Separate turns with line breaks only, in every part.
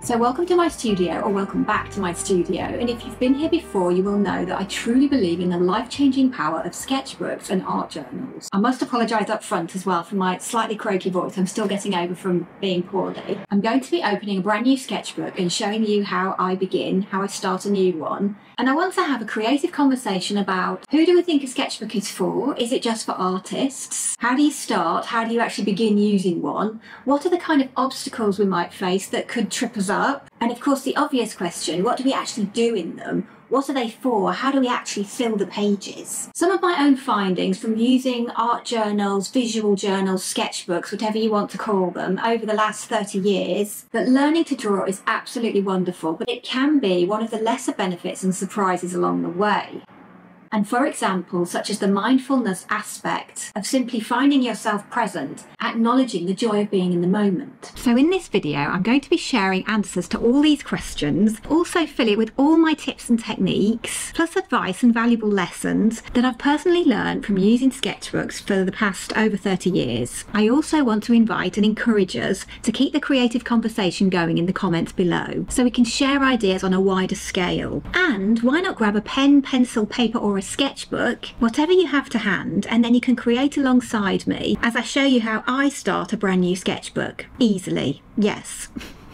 So welcome to my studio, or welcome back to my studio, and if you've been here before you will know that I truly believe in the life-changing power of sketchbooks and art journals. I must apologise up front as well for my slightly croaky voice. I'm still getting over from being poorly. I'm going to be opening a brand new sketchbook and showing you how I begin, how I start a new one. And I want to have a creative conversation about who do we think a sketchbook is for? Is it just for artists? How do you start? How do you actually begin using one? What are the kind of obstacles we might face that could trip us up? And of course the obvious question, what do we actually do in them? What are they for? How do we actually fill the pages? Some of my own findings from using art journals, visual journals, sketchbooks, whatever you want to call them, over the last 30 years, that learning to draw is absolutely wonderful, but it can be one of the lesser benefits and surprises along the way. And for example, such as the mindfulness aspect of simply finding yourself present, acknowledging the joy of being in the moment. So in this video, I'm going to be sharing answers to all these questions, also fill it with all my tips and techniques, plus advice and valuable lessons that I've personally learned from using sketchbooks for the past over 30 years. I also want to invite and encourage us to keep the creative conversation going in the comments below, so we can share ideas on a wider scale. And why not grab a pen, pencil, paper, or a sketchbook, whatever you have to hand, and then you can create alongside me as I show you how I start a brand new sketchbook easily. Yes.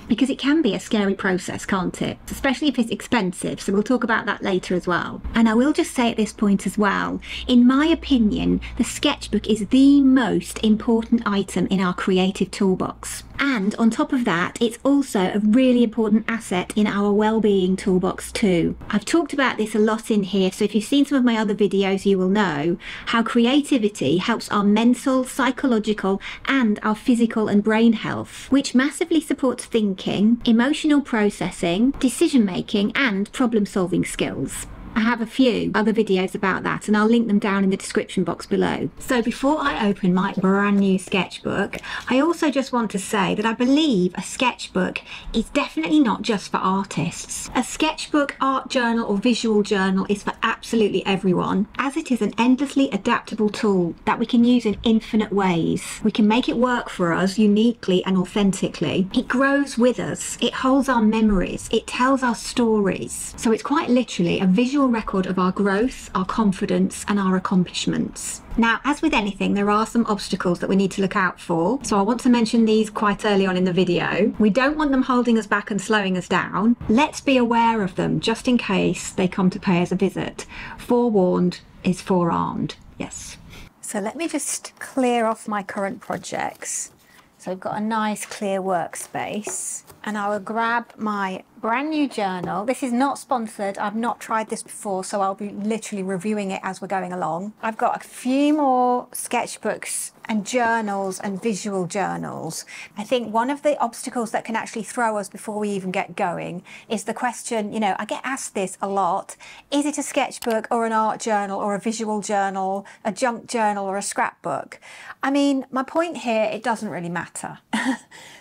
Because it can be a scary process, can't it? Especially if it's expensive, so we'll talk about that later as well. And I will just say at this point as well, in my opinion, the sketchbook is the most important item in our creative toolbox. And on top of that, it's also a really important asset in our well-being toolbox too. I've talked about this a lot in here, so if you've seen some of my other videos, you will know how creativity helps our mental, psychological, and our physical and brain health, which massively supports thinking, emotional processing, decision-making, and problem-solving skills. I have a few other videos about that, and I'll link them down in the description box below. So before I open my brand new sketchbook, I also just want to say that I believe a sketchbook is definitely not just for artists. A sketchbook, art journal, or visual journal is for absolutely everyone, as it is an endlessly adaptable tool that we can use in infinite ways. We can make it work for us uniquely and authentically. It grows with us, it holds our memories, it tells our stories. So it's quite literally a visual record of our growth, our confidence, and our accomplishments. Now, as with anything, there are some obstacles that we need to look out for, so I want to mention these quite early on in the video. We don't want them holding us back and slowing us down. Let's be aware of them just in case they come to pay us a visit. Forewarned is forearmed. Yes. So let me just clear off my current projects. So I've got a nice clear workspace, and I will grab my brand new journal. This is not sponsored. I've not tried this before, so I'll be literally reviewing it as we're going along. I've got a few more sketchbooks and journals and visual journals. I think one of the obstacles that can actually throw us before we even get going is the question, you know, I get asked this a lot, is it a sketchbook or an art journal or a visual journal, a junk journal or a scrapbook? I mean, my point here, it doesn't really matter.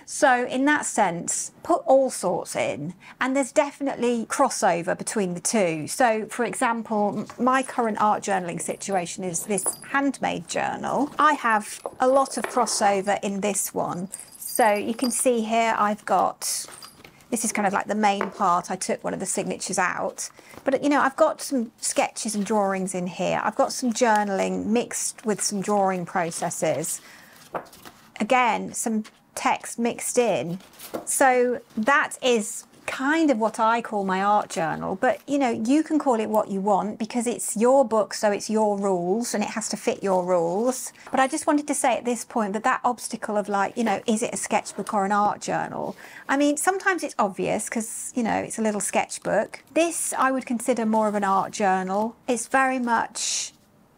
So in that sense, put all sorts in, and there's definitely crossover between the two. So for example, my current art journaling situation is this handmade journal. I have a lot of crossover in this one. So you can see here I've got, this is kind of like the main part. I took one of the signatures out, but you know, I've got some sketches and drawings in here. I've got some journaling mixed with some drawing processes. Again, some text mixed in. So that is kind of what I call my art journal, but you know, you can call it what you want because it's your book, so it's your rules and it has to fit your rules. But I just wanted to say at this point that that obstacle of like, you know, is it a sketchbook or an art journal? I mean, sometimes it's obvious because, you know, it's a little sketchbook. This I would consider more of an art journal. It's very much,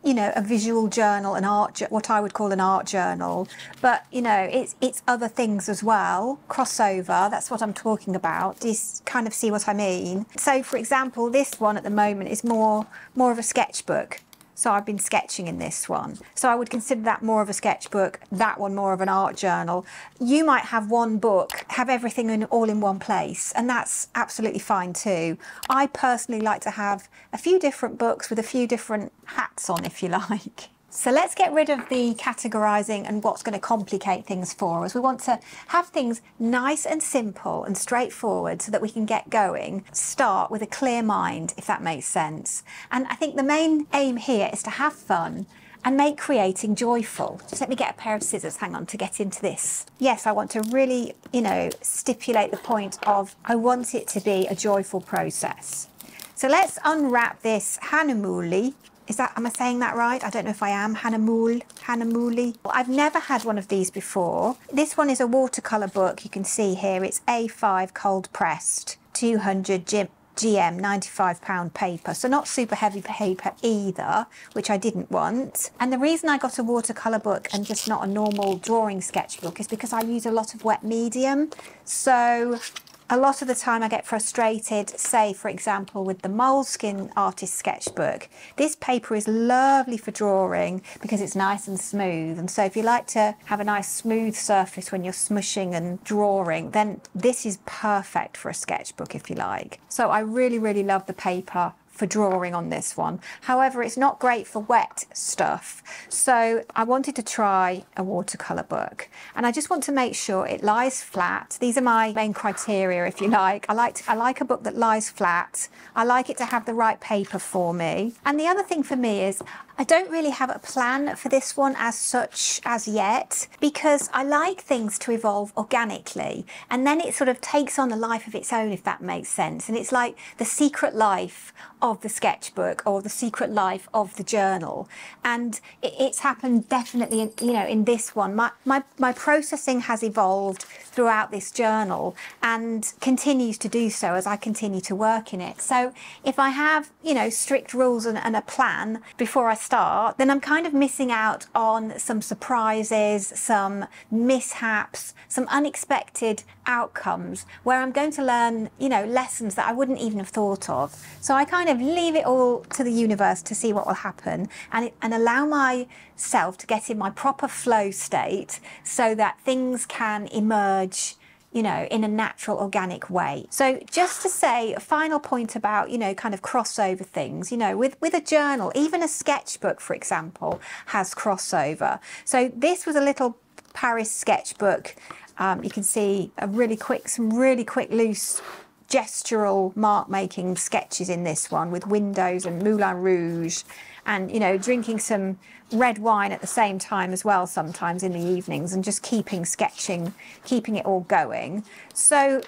you know, a visual journal, an art, what I would call an art journal, but you know, it's other things as well. Crossover, that's what I'm talking about. Do you kind of see what I mean? So for example, this one at the moment is more of a sketchbook. So I've been sketching in this one. So I would consider that more of a sketchbook, that one more of an art journal. You might have one book, have everything all in one place, and that's absolutely fine too. I personally like to have a few different books with a few different hats on, if you like. So let's get rid of the categorizing and what's going to complicate things for us. We want to have things nice and simple and straightforward so that we can get going, start with a clear mind, if that makes sense. And I think the main aim here is to have fun and make creating joyful. Just let me get a pair of scissors, hang on, to get into this. Yes, I want to really, stipulate the point of I want it to be a joyful process. So let's unwrap this Hanamuli. Am I saying that right? I don't know if I am. Hanamuli. I've never had one of these before. This one is a watercolor book. You can see here it's A5 cold pressed, 200 GM, £95 paper. So not super heavy paper either, which I didn't want. And the reason I got a watercolor book and just not a normal drawing sketchbook is because I use a lot of wet medium. So a lot of the time I get frustrated, say, for example, with the Moleskine Artist Sketchbook. This paper is lovely for drawing because it's nice and smooth. And so if you like to have a nice smooth surface when you're smushing and drawing, then this is perfect for a sketchbook, if you like. So I really, really love the paper for drawing on this one. However, it's not great for wet stuff. So I wanted to try a watercolor book, and I just want to make sure it lies flat. These are my main criteria, if you like. I like a book that lies flat. I like it to have the right paper for me. And the other thing for me is I don't really have a plan for this one as such as yet, because I like things to evolve organically, and then it sort of takes on a life of its own, if that makes sense. And it's like the secret life of the sketchbook or the secret life of the journal. And it's happened definitely in this one. My processing has evolved throughout this journal and continues to do so as I continue to work in it. So if I have strict rules and a plan before I start, then I'm kind of missing out on some surprises, some mishaps, some unexpected outcomes where I'm going to learn lessons that I wouldn't even have thought of. So I kind of leave it all to the universe to see what will happen, and allow myself to get in my proper flow state so that things can emerge in a natural, organic way. So just to say a final point about, kind of crossover things, with a journal, even a sketchbook, for example, has crossover. So this was a little Paris sketchbook. You can see some really quick, loose gestural mark-making sketches in this one, with windows and Moulin Rouge, and drinking some red wine at the same time as well, sometimes in the evenings, and just keeping it all going. So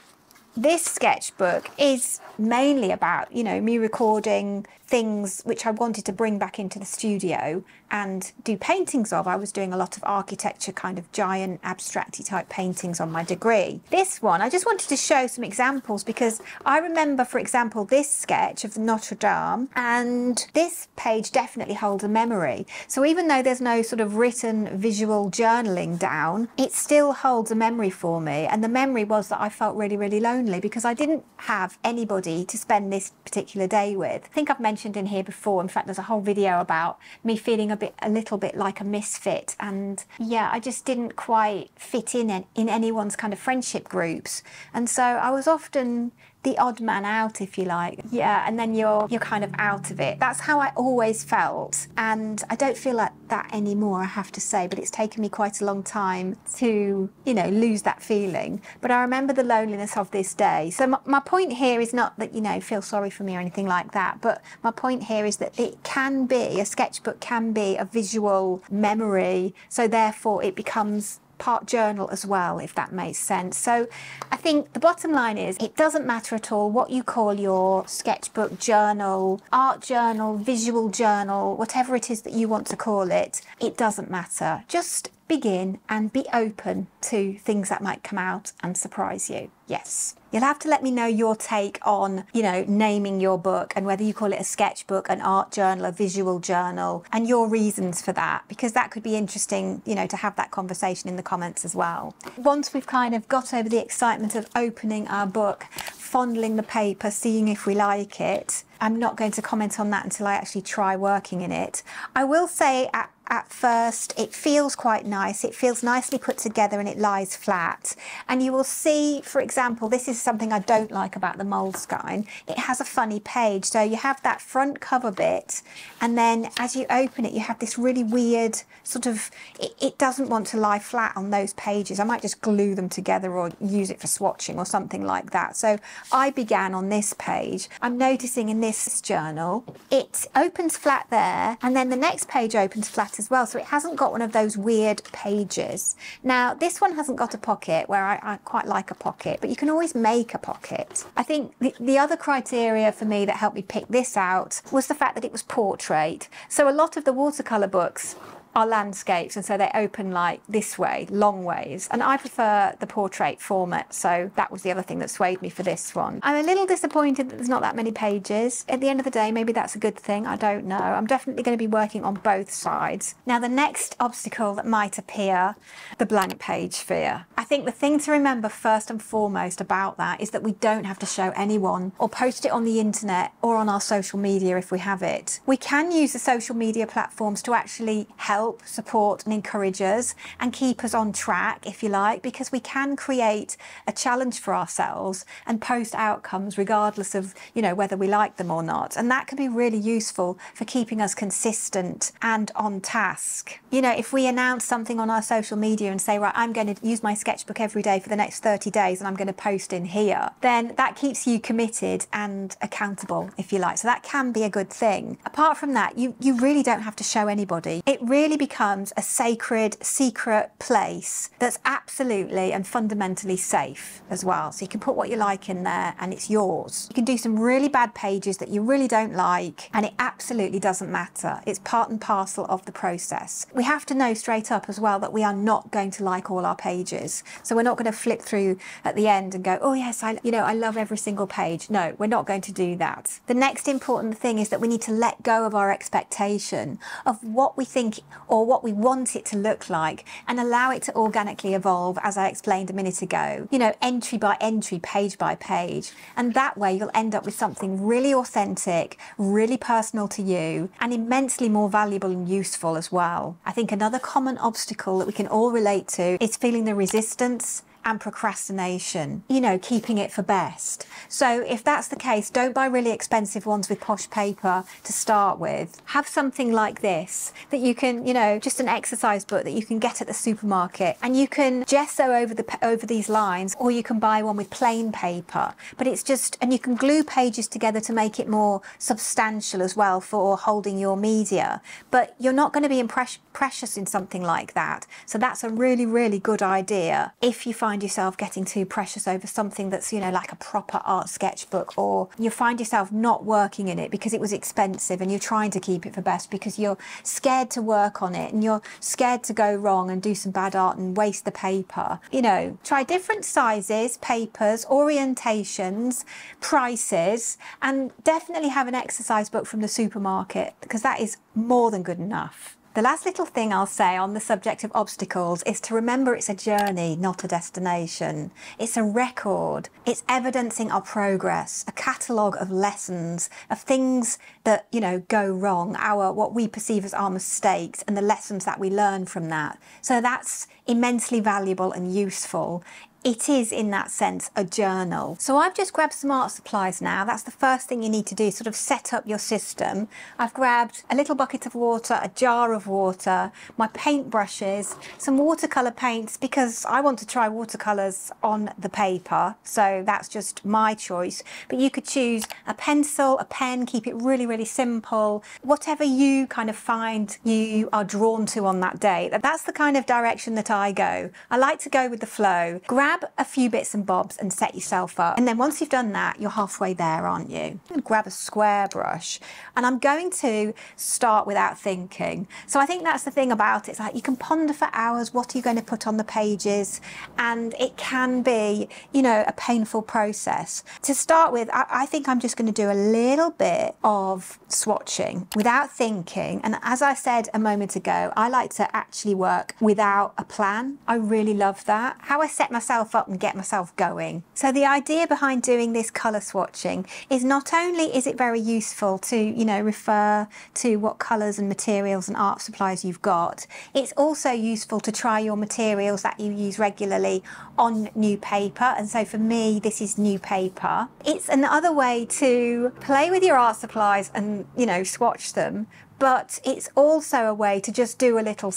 this sketchbook is mainly about me recording things which I wanted to bring back into the studio and do paintings of. I was doing a lot of architecture, kind of giant abstracty type paintings on my degree. This one, I just wanted to show some examples because I remember, for example, this sketch of the Notre Dame, and this page definitely holds a memory. So even though there's no sort of written visual journaling down, it still holds a memory for me. And the memory was that I felt really, really lonely because I didn't have anybody to spend this particular day with. I think I've mentioned in here before, in fact, there's a whole video about me feeling a little bit like a misfit, and yeah, I just didn't quite fit in anyone's kind of friendship groups, and so I was often the odd man out, if you like. Yeah, and then you're kind of out of it. That's how I always felt, and I don't feel like that anymore, I have to say, but it's taken me quite a long time to lose that feeling. But I remember the loneliness of this day. So my point here is not that feel sorry for me or anything like that, but my point here is that a sketchbook can be a visual memory, so therefore it becomes part journal as well, if that makes sense. So I think the bottom line is it doesn't matter at all what you call your sketchbook, journal, art journal, visual journal, whatever it is that you want to call it, it doesn't matter. Just begin and be open to things that might come out and surprise you. Yes. You'll have to let me know your take on, naming your book and whether you call it a sketchbook, an art journal, a visual journal, and your reasons for that, because that could be interesting, to have that conversation in the comments as well. Once we've kind of got over the excitement of opening our book, fondling the paper, seeing if we like it, I'm not going to comment on that until I actually try working in it. I will say
at first. It feels quite nice. It feels nicely put together and it lies flat. And you will see, for example, this is something I don't like about the Moleskine. It has a funny page. So you have that front cover bit, and then as you open it, you have this really weird sort of, it doesn't want to lie flat on those pages. I might just glue them together or use it for swatching or something like that. So I began on this page. I'm noticing in this journal, it opens flat there, and then the next page opens flat as well. So it hasn't got one of those weird pages. Now, this one hasn't got a pocket, where I quite like a pocket, but you can always make a pocket. I think the other criteria for me that helped me pick this out was the fact that it was portrait. So a lot of the watercolor books are landscapes, and so they open like this way, long ways, and I prefer the portrait format, so that was the other thing that swayed me for this one. I'm a little disappointed that there's not that many pages. At the end of the day, maybe that's a good thing, I don't know. I'm definitely going to be working on both sides. Now, the next obstacle that might appear, the blank page fear. I think the thing to remember first and foremost about that is that we don't have to show anyone or post it on the internet or on our social media if we have it. We can use the social media platforms to actually help, support and encourage us and keep us on track, if you like, because we can create a challenge for ourselves and post outcomes regardless of, you know, whether we like them or not. And that can be really useful for keeping us consistent and on task. You know, if we announce something on our social media and say, right, I'm going to use my sketchbook every day for the next 30 days and I'm going to post in here, then that keeps you committed and accountable, if you like. So that can be a good thing. Apart from that, you really don't have to show anybody. It really becomes a sacred, secret place that's absolutely and fundamentally safe as well. So you can put what you like in there and it's yours. You can do some really bad pages that you really don't like, and it absolutely doesn't matter. It's part and parcel of the process. We have to know straight up as well that we are not going to like all our pages. So we're not going to flip through at the end and go, oh yes, I love every single page. No, we're not going to do that. The next important thing is that we need to let go of our expectation of what we think or what we want it to look like, and allow it to organically evolve, as I explained a minute ago, you know, entry by entry, page by page. And that way you'll end up with something really authentic, really personal to you, and immensely more valuable and useful as well. I think another common obstacle that we can all relate to is feeling the resistance and procrastination, you know, keeping it for best. So if that's the case, don't buy really expensive ones with posh paper to start with. Have something like this that you can, you know, just an exercise book that you can get at the supermarket, and you can gesso over these lines, or you can buy one with plain paper. But it's just, and you can glue pages together to make it more substantial as well for holding your media. But you're not going to be precious in something like that. So that's a really, really good idea if you find yourself getting too precious over something that's, you know, like a proper art sketchbook, or you find yourself not working in it because it was expensive and you're trying to keep it for best because you're scared to work on it and you're scared to go wrong and do some bad art and waste the paper. You know, try different sizes, papers, orientations, prices, and definitely have an exercise book from the supermarket, because that is more than good enough. The last little thing I'll say on the subject of obstacles is to remember it's a journey, not a destination. It's a record. It's evidencing our progress, a catalogue of lessons, of things that, you know, go wrong, what we perceive as our mistakes and the lessons that we learn from that. So that's immensely valuable and useful. It is, in that sense, a journal. So I've just grabbed some art supplies now. That's the first thing you need to do, sort of set up your system. I've grabbed a little bucket of water, a jar of water, my paint brushes, some watercolour paints, because I want to try watercolours on the paper. So that's just my choice. But you could choose a pencil, a pen, keep it really, really simple. Whatever you kind of find you are drawn to on that day. That's the kind of direction that I go. I like to go with the flow. Grab a few bits and bobs and set yourself up. And then once you've done that, you're halfway there, aren't you? I'm going to grab a square brush, and I'm going to start without thinking. So I think that's the thing about it. It's like you can ponder for hours, what are you going to put on the pages? And it can be, you know, a painful process. To start with, I think I'm just going to do a little bit of swatching without thinking. And as I said a moment ago, I like to actually work without a plan. I really love that. How I set myself myself up and get myself going. So the idea behind doing this colour swatching is not only is it very useful to, you know, refer to what colours and materials and art supplies you've got, it's also useful to try your materials that you use regularly on new paper. And so for me, this is new paper. It's another way to play with your art supplies and, you know, swatch them, but it's also a way to just do a little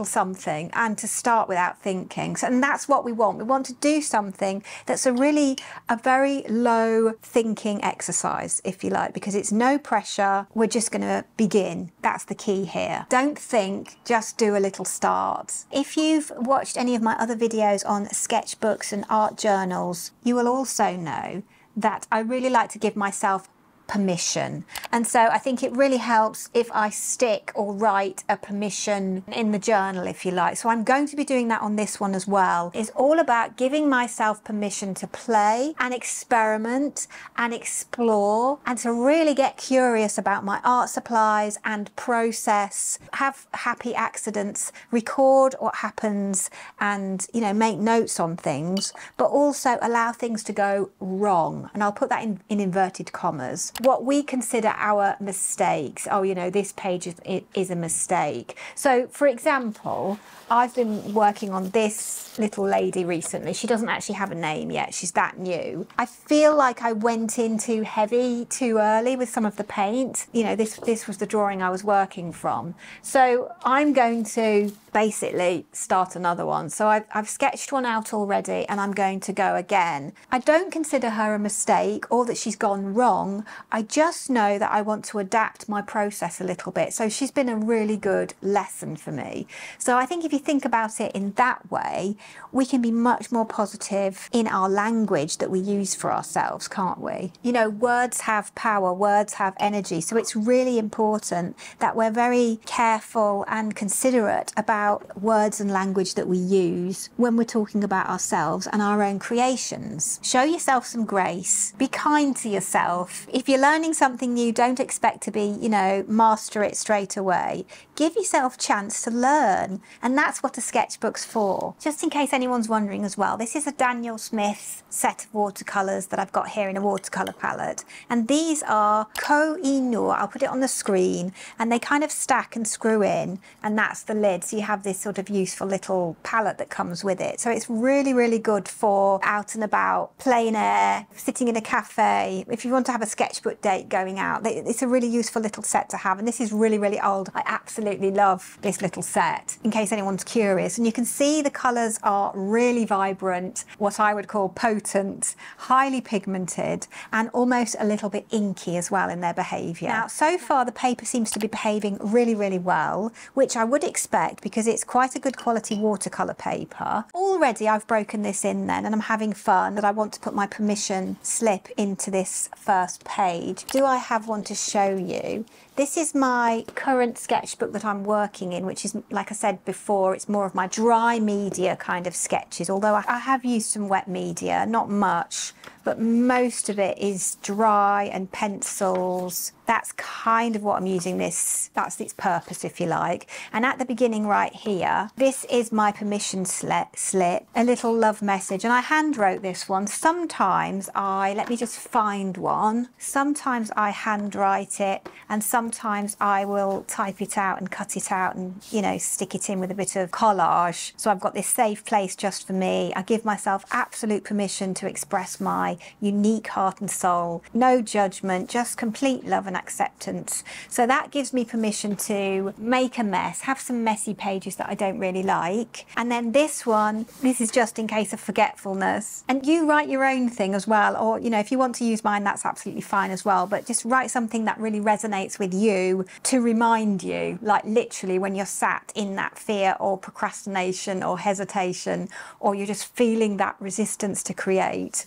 something and to start without thinking. So, and that's what we want. We want to do something that's a very low thinking exercise, if you like, because it's no pressure. We're just going to begin. That's the key here. Don't think, just do a little start. If you've watched any of my other videos on sketchbooks and art journals, you will also know that I really like to give myself permission. And so I think it really helps if I stick or write a permission in the journal, if you like. So I'm going to be doing that on this one as well. It's all about giving myself permission to play and experiment and explore and to really get curious about my art supplies and process, have happy accidents, record what happens and, you know, make notes on things, but also allow things to go wrong. And I'll put that in inverted commas. What we consider our mistakes. Oh, you know, this page is a mistake. So, for example, I've been working on this little lady recently. She doesn't actually have a name yet. She's that new. I feel like I went in too heavy too early with some of the paint. You know, this was the drawing I was working from. So I'm going to basically start another one. So I've sketched one out already and I'm going to go again. I don't consider her a mistake or that she's gone wrong. I just know that I want to adapt my process a little bit. So she's been a really good lesson for me. So I think if you think about it in that way, we can be much more positive in our language that we use for ourselves, can't we? You know, words have power, words have energy. So it's really important that we're very careful and considerate about words and language that we use when we're talking about ourselves and our own creations. Show yourself some grace. Be kind to yourself. If you're learning something new, don't expect to be, you know, master it straight away. Give yourself a chance to learn. And that's what a sketchbook's for. Just in case anyone's wondering as well, this is a Daniel Smith set of watercolours that I've got here in a watercolour palette. And these are Koh-i-Noor. I'll put it on the screen and they kind of stack and screw in, and that's the lid. So you have this sort of useful little palette that comes with it. So it's really, really good for out and about, plein air, sitting in a cafe. If you want to have a sketchbook date going out, it's a really useful little set to have. And this is really, really old. I absolutely love this little set, in case anyone's curious. And you can see the colours are really vibrant, what I would call potent, highly pigmented, and almost a little bit inky as well in their behaviour. Now, so far the paper seems to be behaving really, really well, which I would expect because it's quite a good quality watercolour paper. Already I've broken this in then and I'm having fun, that I want to put my permission slip into this first page. Do I have one to show you? This is my current sketchbook that I'm working in, which is, like I said before, it's more of my dry media kind of sketches, although I have used some wet media, not much, but most of it is dry and pencils. That's kind of what I'm using this, that's its purpose, if you like. And at the beginning right here, this is my permission slip, a little love message. And I hand wrote this one. Sometimes let me just find one. Sometimes I handwrite it and sometimes I will type it out and cut it out and, you know, stick it in with a bit of collage. So I've got this safe place just for me. I give myself absolute permission to express my unique heart and soul. No judgment, just complete love and acceptance. So that gives me permission to make a mess, have some messy pages that I don't really like. And then this one, this is just in case of forgetfulness. And you write your own thing as well, or, you know, if you want to use mine, that's absolutely fine as well. But just write something that really resonates with you to remind you, like literally when you're sat in that fear or procrastination or hesitation, or you're just feeling that resistance to create.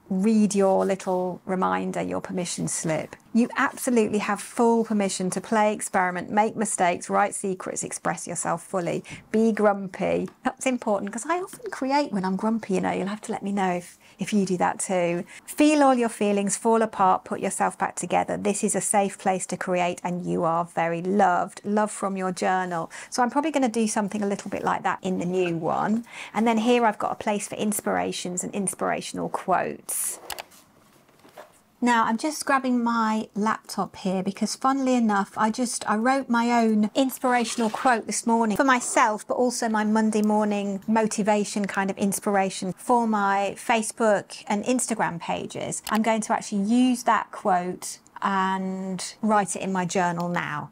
Read your little reminder, your permission slip. You absolutely have full permission to play, experiment, make mistakes, write secrets, express yourself fully, be grumpy. That's important because I often create when I'm grumpy, you know. You'll have to let me know if you do that too. Feel all your feelings, fall apart, put yourself back together. This is a safe place to create and you are very loved. Love from your journal. So I'm probably going to do something a little bit like that in the new one. And then here I've got a place for inspirations and inspirational quotes. Now I'm just grabbing my laptop here because funnily enough, I wrote my own inspirational quote this morning for myself, but also my Monday morning motivation kind of inspiration for my Facebook and Instagram pages. I'm going to actually use that quote and write it in my journal now.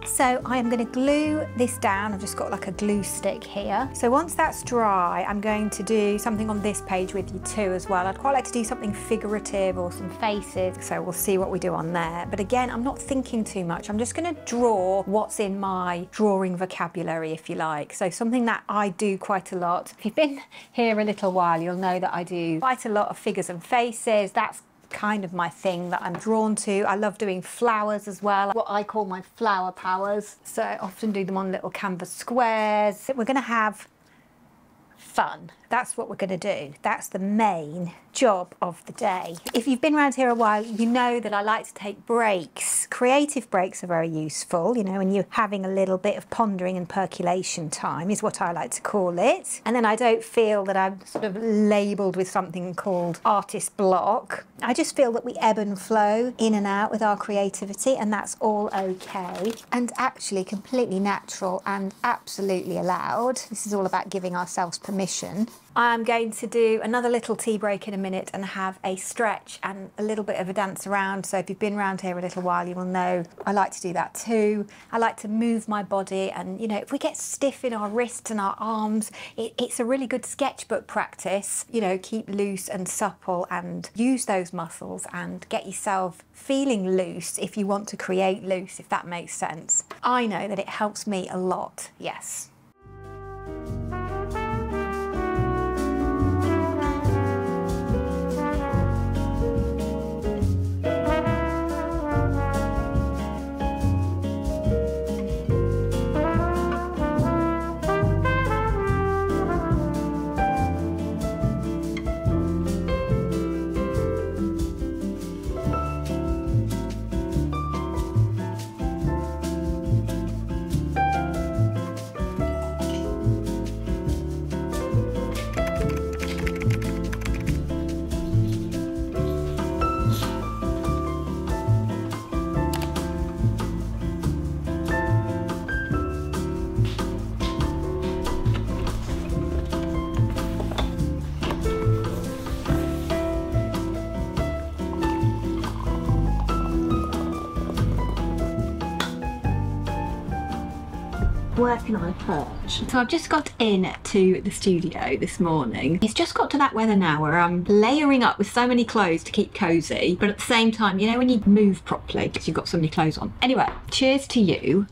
So I am going to glue this down. I've just got like a glue stick here. So once that's dry, I'm going to do something on this page with you too as well. I'd quite like to do something figurative or some faces. So we'll see what we do on there. But again, I'm not thinking too much. I'm just going to draw what's in my drawing vocabulary, if you like. So something that I do quite a lot. If you've been here a little while, you'll know that I do quite a lot of figures and faces. That's kind of my thing that I'm drawn to. I love doing flowers as well, what I call my flower powers. So I often do them on little canvas squares. We're going to have fun. That's what we're going to do. That's the main job of the day. If you've been around here a while, you know that I like to take breaks. Creative breaks are very useful, you know, when you're having a little bit of pondering and percolation time is what I like to call it. And then I don't feel that I'm sort of labelled with something called artist block. I just feel that we ebb and flow in and out with our creativity, and that's all okay and actually completely natural and absolutely allowed. This is all about giving ourselves permission. I'm going to do another little tea break in a minute and have a stretch and a little bit of a dance around. So if you've been around here a little while, you will know I like to do that too. I like to move my body, and you know, if we get stiff in our wrists and our arms, it's a really good sketchbook practice. You know, keep loose and supple and use those muscles and get yourself feeling loose if you want to create loose, if that makes sense. I know that it helps me a lot, yes. Where can I perch? So I've just got into the studio this morning. It's just got to that weather now where I'm layering up with so many clothes to keep cosy, but at the same time, you know, when you move properly because you've got so many clothes on. Anyway, cheers to you.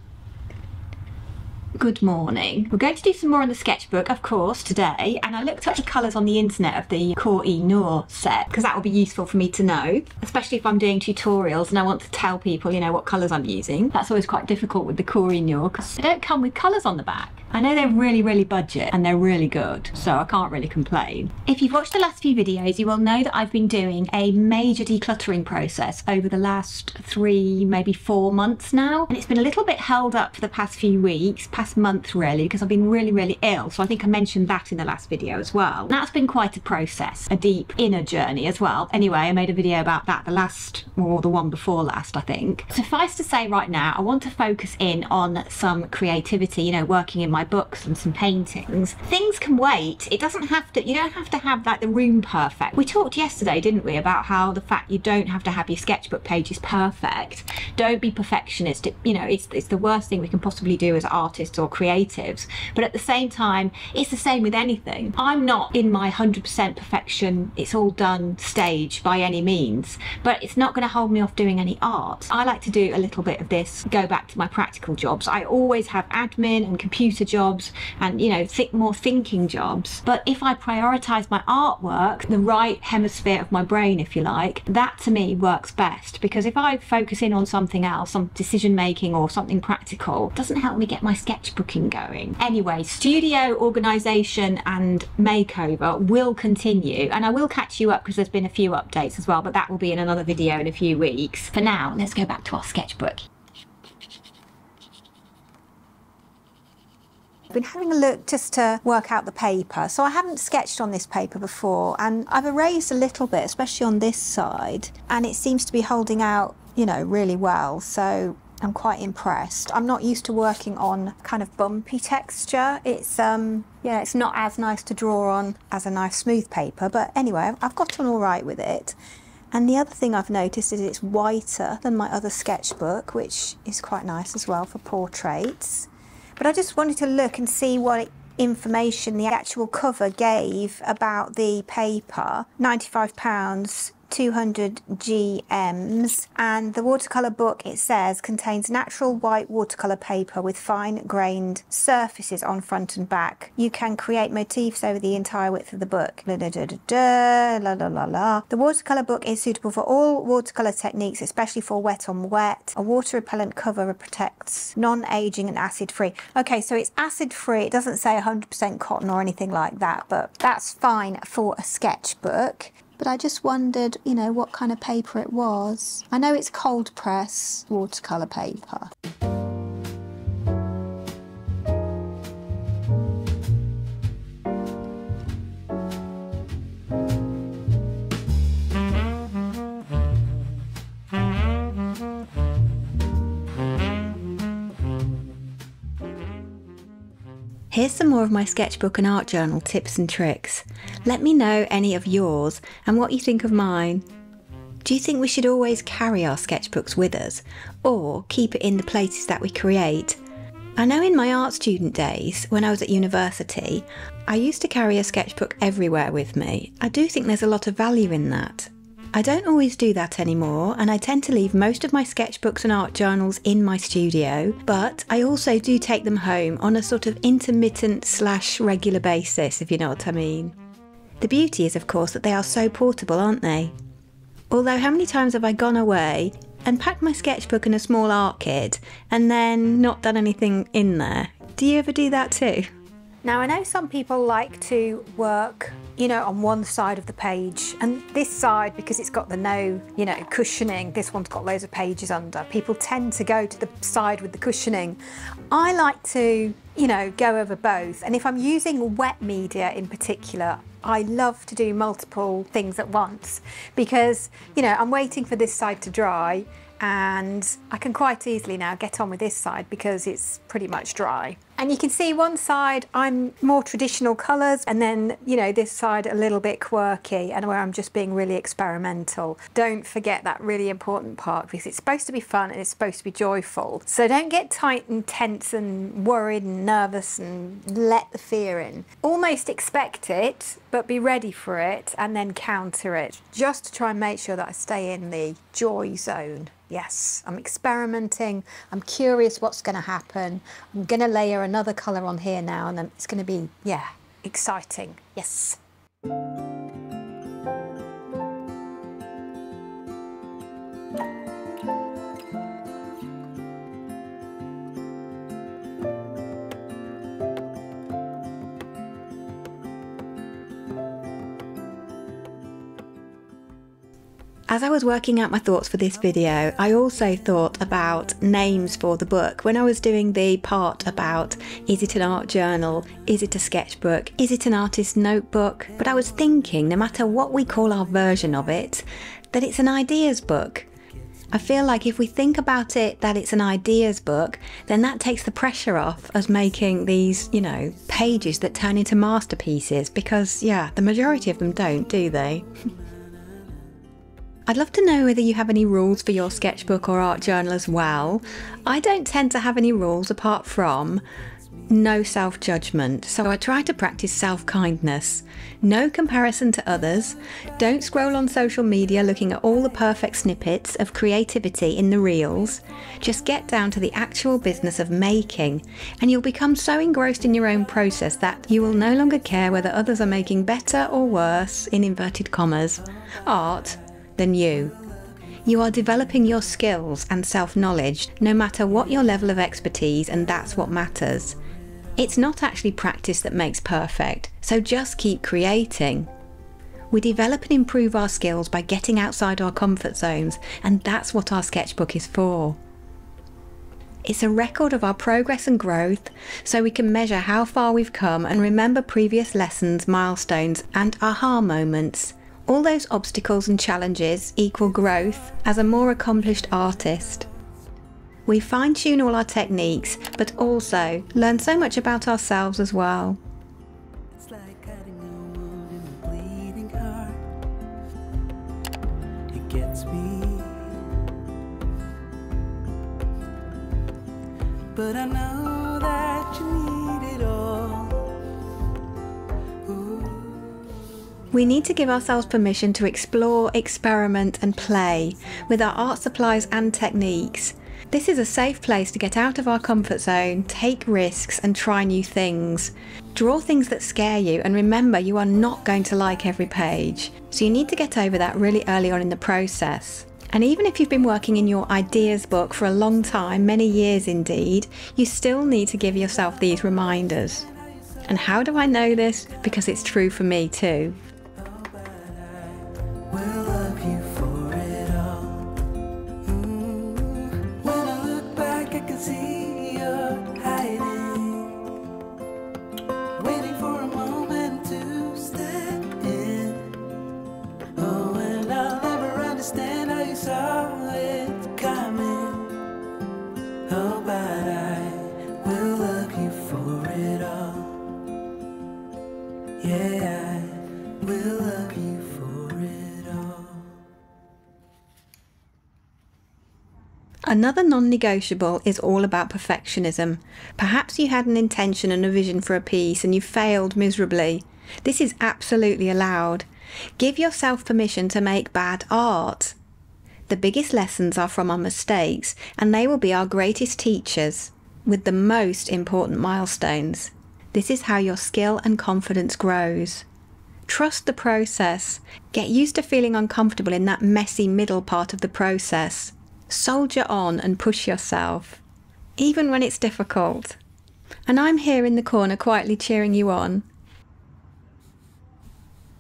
Good morning. We're going to do some more on the sketchbook, of course, today, and I looked up the colours on the internet of the Koh-i-Noor set because that will be useful for me to know, especially if I'm doing tutorials and I want to tell people, you know, what colours I'm using. That's always quite difficult with the Koh-i-Noor because they don't come with colours on the back. I know they're really, really budget and they're really good, so I can't really complain. If you've watched the last few videos, you will know that I've been doing a major decluttering process over the last 3, maybe 4 months now, and it's been a little bit held up for the past few weeks, past
last month really, because I've been really ill. So I think I mentioned that in the last video as well. That's been quite a process, a deep inner journey as well. Anyway, I made a video about that the last, or the one before last, I think. Suffice to say right now, I want to focus in on some creativity, you know, working in my books and some paintings. Things can wait. It doesn't have to, you don't have to have like the room perfect. We talked yesterday, didn't we, about how the fact you don't have to have your sketchbook pages perfect. Don't be perfectionist. You know, it's the worst thing we can possibly do as artists or creatives. But at the same time, it's the same with anything. I'm not in my 100% perfection, it's all done stage by any means, but it's not going to hold me off doing any art. I like to do a little bit of this, go back to my practical jobs. I always have admin and computer jobs and, you know, more thinking jobs. But if I prioritize my artwork, the right hemisphere of my brain, if you like, that to me works best. Because if I focus in on something else, some decision making or something practical, it doesn't help me get my sketchbooking going. Anyway, studio organization and makeover will continue, and I will catch you up because there's been a few updates as well, but that will be in another video in a few weeks. For now, let's go back to our sketchbook.
I've been having a look just to work out the paper. So I haven't sketched on this paper before, and I've erased a little bit, especially on this side, and it seems to be holding out, you know, really well. So I'm quite impressed. I'm not used to working on kind of bumpy texture. It's yeah, it's not as nice to draw on as a nice smooth paper, but anyway, I've got on all right with it. And the other thing I've noticed is it's whiter than my other sketchbook, which is quite nice as well for portraits. But I just wanted to look and see what information the actual cover gave about the paper. £95, 200 GMs, and the watercolour book, it says, contains natural white watercolour paper with fine-grained surfaces on front and back. You can create motifs over the entire width of the book. La, da, da, da, da, la, la, la, la. The watercolour book is suitable for all watercolour techniques, especially for wet on wet. A water-repellent cover protects, non-aging and acid-free. Okay, so it's acid-free. It doesn't say 100% cotton or anything like that, but that's fine for a sketchbook. But I just wondered, you know, what kind of paper it was. I know it's cold press watercolour paper.
Here's some more of my sketchbook and art journal tips and tricks. Let me know any of yours and what you think of mine. Do you think we should always carry our sketchbooks with us, or keep it in the places that we create? I know in my art student days, when I was at university, I used to carry a sketchbook everywhere with me. I do think there's a lot of value in that. I don't always do that anymore, and I tend to leave most of my sketchbooks and art journals in my studio, but I also do take them home on a sort of intermittent / regular basis, if you know what I mean. The beauty is, of course, that they are so portable, aren't they? Although how many times have I gone away and packed my sketchbook and a small art kit and then not done anything in there? Do you ever do that too?
Now, I know some people like to work, you know, on one side of the page, and this side, because it's got the no, you know, cushioning, this one's got loads of pages under. People tend to go to the side with the cushioning. I like to, you know, go over both. And if I'm using wet media in particular, I love to do multiple things at once because, you know, I'm waiting for this side to dry, and I can quite easily now get on with this side because it's pretty much dry. And you can see one side I'm more traditional colours, and then, you know, this side a little bit quirky and where I'm just being really experimental. Don't forget that really important part, because it's supposed to be fun and it's supposed to be joyful. So don't get tight and tense and worried and nervous and let the fear in. Almost expect it, but be ready for it and then counter it, just to try and make sure that I stay in the joy zone. Yes, I'm experimenting, I'm curious what's going to happen. I'm going to layer another colour on here now, and then it's going to be, yeah, exciting. Yes.
As I was working out my thoughts for this video, I also thought about names for the book. When I was doing the part about, is it an art journal, is it a sketchbook, is it an artist's notebook? But I was thinking, no matter what we call our version of it, that it's an ideas book. I feel like if we think about it that it's an ideas book, then that takes the pressure off us making these, you know, pages that turn into masterpieces, because yeah, the majority of them don't, do they? I'd love to know whether you have any rules for your sketchbook or art journal as well. I don't tend to have any rules apart from no self-judgment, so I try to practice self-kindness. No comparison to others. Don't scroll on social media looking at all the perfect snippets of creativity in the reels. Just get down to the actual business of making, and you'll become so engrossed in your own process that you will no longer care whether others are making better or worse, in inverted commas, art than you. You are developing your skills and self-knowledge no matter what your level of expertise, and that's what matters. It's not actually practice that makes perfect, so just keep creating. We develop and improve our skills by getting outside our comfort zones, and that's what our sketchbook is for. It's a record of our progress and growth, so we can measure how far we've come and remember previous lessons, milestones, and aha moments. All those obstacles and challenges equal growth as a more accomplished artist. We fine-tune all our techniques, but also learn so much about ourselves as well.
It's like cutting a wound in a bleeding heart. It gets me, but I know that you need it all.
We need to give ourselves permission to explore, experiment and play with our art supplies and techniques. This is a safe place to get out of our comfort zone, take risks and try new things. Draw things that scare you, and remember, you are not going to like every page. So you need to get over that really early on in the process. And even if you've been working in your ideas book for a long time, many years indeed, you still need to give yourself these reminders. And how do I know this? Because it's true for me too. Another non-negotiable is all about perfectionism. Perhaps you had an intention and a vision for a piece and you failed miserably. This is absolutely allowed. Give yourself permission to make bad art. The biggest lessons are from our mistakes, and they will be our greatest teachers, with the most important milestones. This is how your skill and confidence grows. Trust the process. Get used to feeling uncomfortable in that messy middle part of the process. Soldier on and push yourself, even when it's difficult. And I'm here in the corner quietly cheering you on.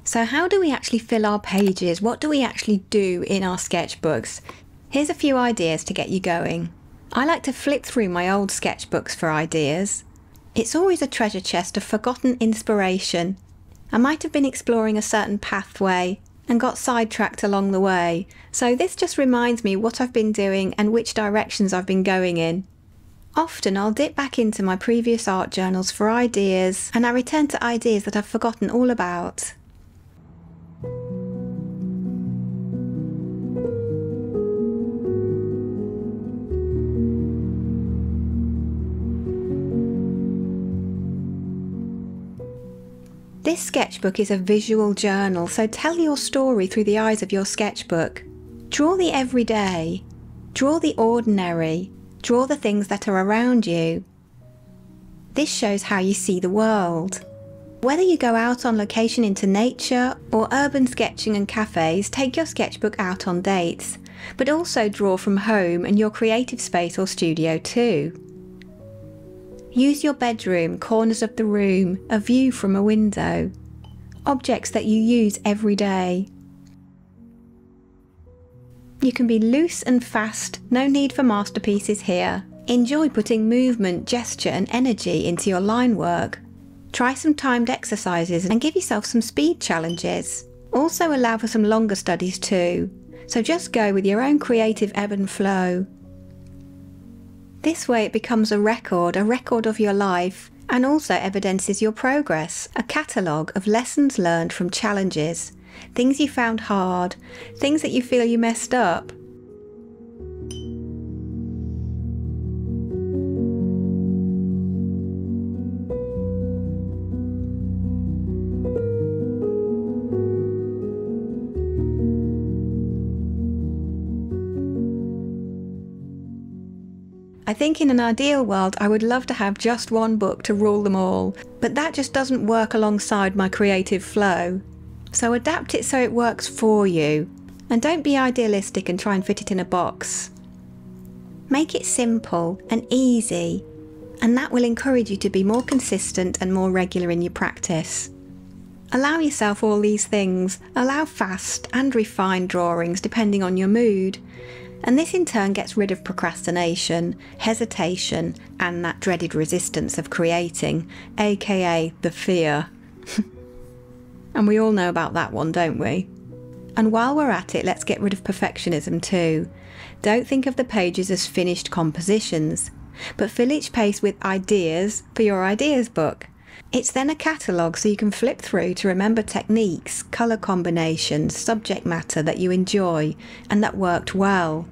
So how do we actually fill our pages? What do we actually do in our sketchbooks? Here's a few ideas to get you going. I like to flip through my old sketchbooks for ideas. It's always a treasure chest of forgotten inspiration. I might have been exploring a certain pathway and got sidetracked along the way, so this just reminds me what I've been doing and which directions I've been going in. Often I'll dip back into my previous art journals for ideas, and I return to ideas that I've forgotten all about. This sketchbook is a visual journal, so tell your story through the eyes of your sketchbook. Draw the everyday, draw the ordinary, draw the things that are around you. This shows how you see the world. Whether you go out on location into nature or urban sketching and cafes, take your sketchbook out on dates, but also draw from home and your creative space or studio too. Use your bedroom, corners of the room, a view from a window, objects that you use every day. You can be loose and fast, no need for masterpieces here. Enjoy putting movement, gesture and energy into your line work. Try some timed exercises and give yourself some speed challenges. Also allow for some longer studies too, so just go with your own creative ebb and flow. This way it becomes a record of your life, and also evidences your progress, a catalogue of lessons learned from challenges, things you found hard, things that you feel you messed up. I think in an ideal world I would love to have just one book to rule them all, but that just doesn't work alongside my creative flow. So adapt it so it works for you, and don't be idealistic and try and fit it in a box. Make it simple and easy, and that will encourage you to be more consistent and more regular in your practice. Allow yourself all these things, allow fast and refined drawings depending on your mood. And this in turn gets rid of procrastination, hesitation, and that dreaded resistance of creating, aka the fear. And we all know about that one, don't we? And while we're at it, let's get rid of perfectionism too. Don't think of the pages as finished compositions, but fill each page with ideas for your ideas book. It's then a catalogue so you can flip through to remember techniques, colour combinations, subject matter that you enjoy and that worked well.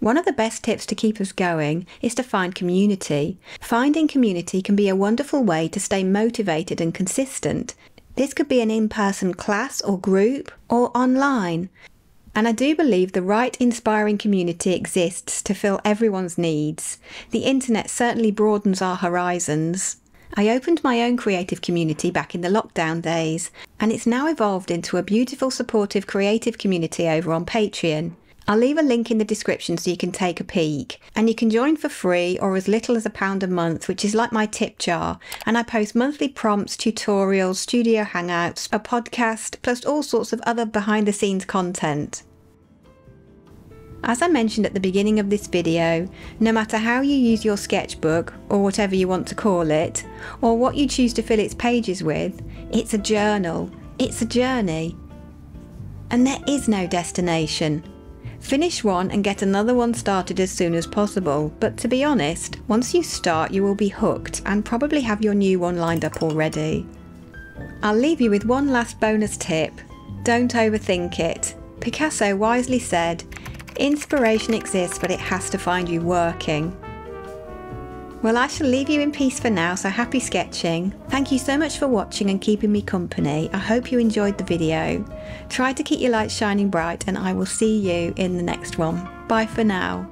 One of the best tips to keep us going is to find community. Finding community can be a wonderful way to stay motivated and consistent. This could be an in-person class or group or online. And I do believe the right inspiring community exists to fill everyone's needs. The internet certainly broadens our horizons. I opened my own creative community back in the lockdown days, and it's now evolved into a beautiful supportive creative community over on Patreon. I'll leave a link in the description so you can take a peek, and you can join for free or as little as £1 a month, which is like my tip jar, and I post monthly prompts, tutorials, studio hangouts, a podcast, plus all sorts of other behind the scenes content. As I mentioned at the beginning of this video, no matter how you use your sketchbook, or whatever you want to call it, or what you choose to fill its pages with, it's a journal, it's a journey. And there is no destination. Finish one and get another one started as soon as possible, but to be honest, once you start you will be hooked and probably have your new one lined up already. I'll leave you with one last bonus tip. Don't overthink it. Picasso wisely said, "Inspiration exists but it has to find you working." Well, I shall leave you in peace for now, so happy sketching. Thank you so much for watching and keeping me company. I hope you enjoyed the video. Try to keep your lights shining bright and I will see you in the next one. Bye for now.